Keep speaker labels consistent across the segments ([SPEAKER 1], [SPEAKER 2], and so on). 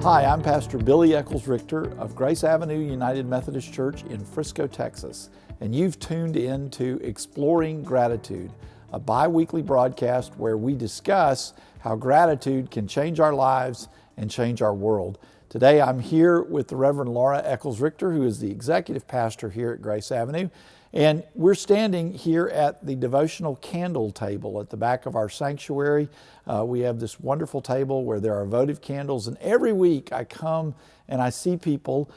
[SPEAKER 1] Hi, I'm Pastor Billy Eccles Richter of Grace Avenue United Methodist Church in Frisco, Texas, and you've tuned in to Exploring Gratitude, a bi-weekly broadcast where we discuss how gratitude can change our lives and change our world. Today I'm here with the Reverend Laura Eccles Richter, who is the executive pastor here at Grace Avenue, and we're standing here at the devotional candle table at the back of our sanctuary. We have this wonderful table where there are votive candles, and every week I come and I see people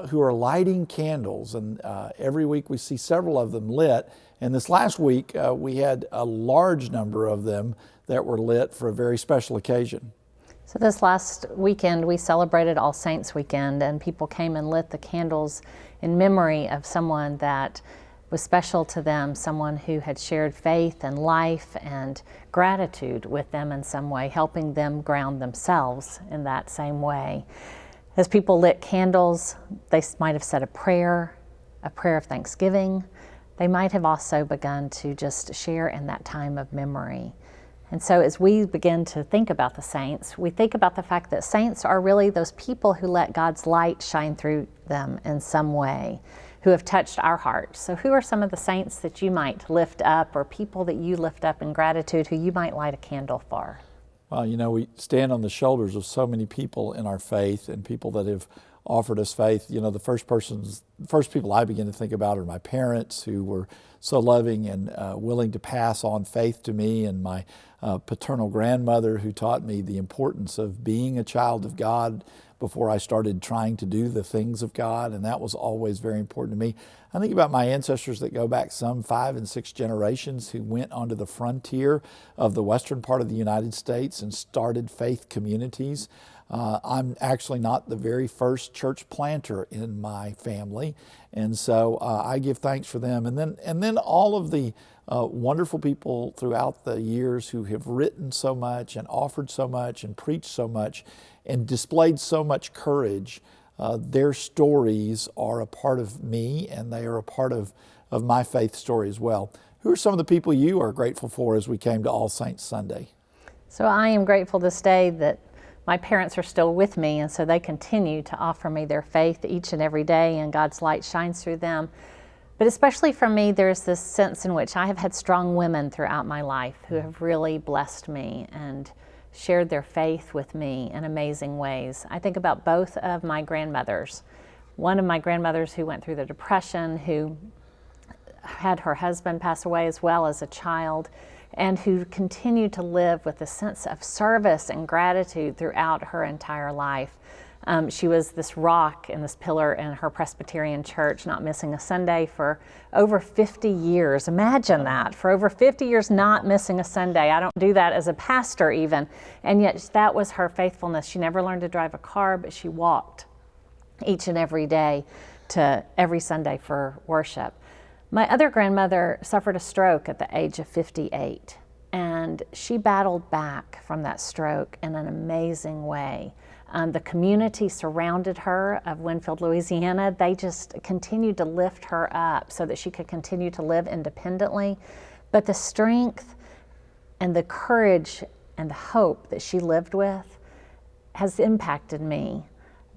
[SPEAKER 1] who are lighting candles, and every week we see several of them lit. And this last week we had a large number of them that were lit for a very special occasion.
[SPEAKER 2] So this last weekend we celebrated All Saints Weekend, and people came and lit the candles in memory of someone that was special to them, someone who had shared faith and life and gratitude with them in some way, helping them ground themselves in that same way. As people lit candles, they might have said a prayer of thanksgiving. They might have also begun to just share in that time of memory. And so as we begin to think about the saints, we think about the fact that saints are really those people who let God's light shine through them in some way, who have touched our hearts. So who are some of the saints that you might lift up, or people that you lift up in gratitude who you might light a candle for?
[SPEAKER 1] Well, you know, we stand on the shoulders of so many people in our faith and people that have offered us faith. You know, the first people I begin to think about are my parents, who were so loving and willing to pass on faith to me, and my paternal grandmother, who taught me the importance of being a child of God before I started trying to do the things of God, and that was always very important to me. I think about my ancestors that go back some 5 and 6 generations, who went onto the frontier of the western part of the United States and started faith communities. I'm actually not the very first church planter in my family, and so I give thanks for them. And then all of the wonderful people throughout the years who have written so much and offered so much and preached so much and displayed so much courage. Their stories are a part of me, and they are a part of my faith story as well. Who are some of the people you are grateful for as we came to All Saints Sunday?
[SPEAKER 2] So I am grateful this day that my parents are still with me, and so they continue to offer me their faith each and every day, and God's light shines through them. But especially for me, there's this sense in which I have had strong women throughout my life who have really blessed me and shared their faith with me in amazing ways. I think about both of my grandmothers. One of my grandmothers who went through the Depression, who had her husband pass away as well as a child, and who continued to live with a sense of service and gratitude throughout her entire life. She was this rock and this pillar in her Presbyterian church, not missing a Sunday for over 50 years. Imagine that, for over 50 years not missing a Sunday. I don't do that as a pastor even, and yet that was her faithfulness. She never learned to drive a car, but she walked each and every day to every Sunday for worship. My other grandmother suffered a stroke at the age of 58, and she battled back from that stroke in an amazing way. The community surrounded her of Winfield, Louisiana. They just continued to lift her up so that she could continue to live independently. But the strength and the courage and the hope that she lived with has impacted me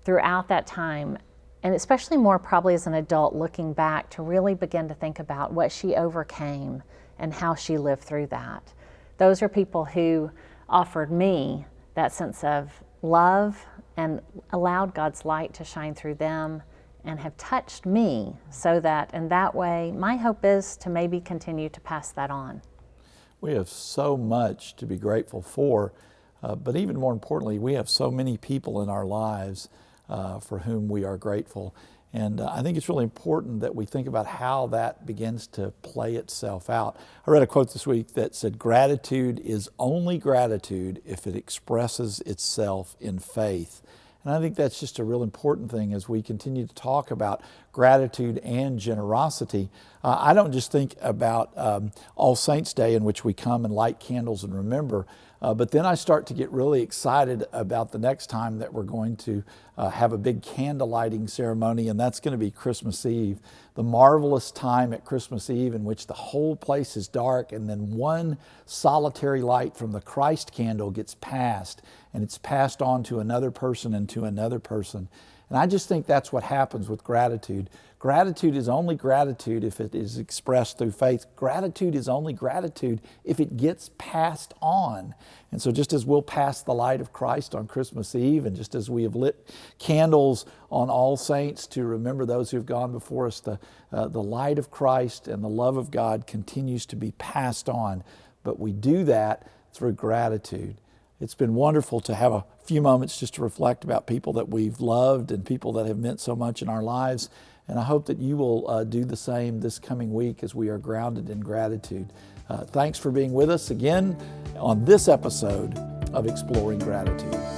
[SPEAKER 2] throughout that time, and especially more probably as an adult, looking back to really begin to think about what she overcame and how she lived through that. Those are people who offered me that sense of love and allowed God's light to shine through them and have touched me, so that in that way my hope is to maybe continue to pass that on.
[SPEAKER 1] We have so much to be grateful for, but even more importantly, we have so many people in our lives for whom we are grateful. And I think it's really important that we think about how that begins to play itself out. I read a quote this week that said, "Gratitude is only gratitude if it expresses itself in faith." And I think that's just a real important thing as we continue to talk about gratitude and generosity. I don't just think about All Saints Day, in which we come and light candles and remember, but then I start to get really excited about the next time that we're going to have a big candle lighting ceremony, and that's going to be Christmas Eve. The marvelous time at Christmas Eve in which the whole place is dark, and then one solitary light from the Christ candle gets passed, and it's passed on to another person and to another person. And I just think that's what happens with gratitude. Gratitude is only gratitude if it is expressed through faith. Gratitude is only gratitude if it gets passed on. And so just as we'll pass the light of Christ on Christmas Eve, and just as we have lit candles on All Saints to remember those who have gone before us, the light of Christ and the love of God continues to be passed on. But we do that through gratitude. It's been wonderful to have a few moments just to reflect about people that we've loved and people that have meant so much in our lives. And I hope that you will do the same this coming week as we are grounded in gratitude. Thanks for being with us again on this episode of Exploring Gratitude.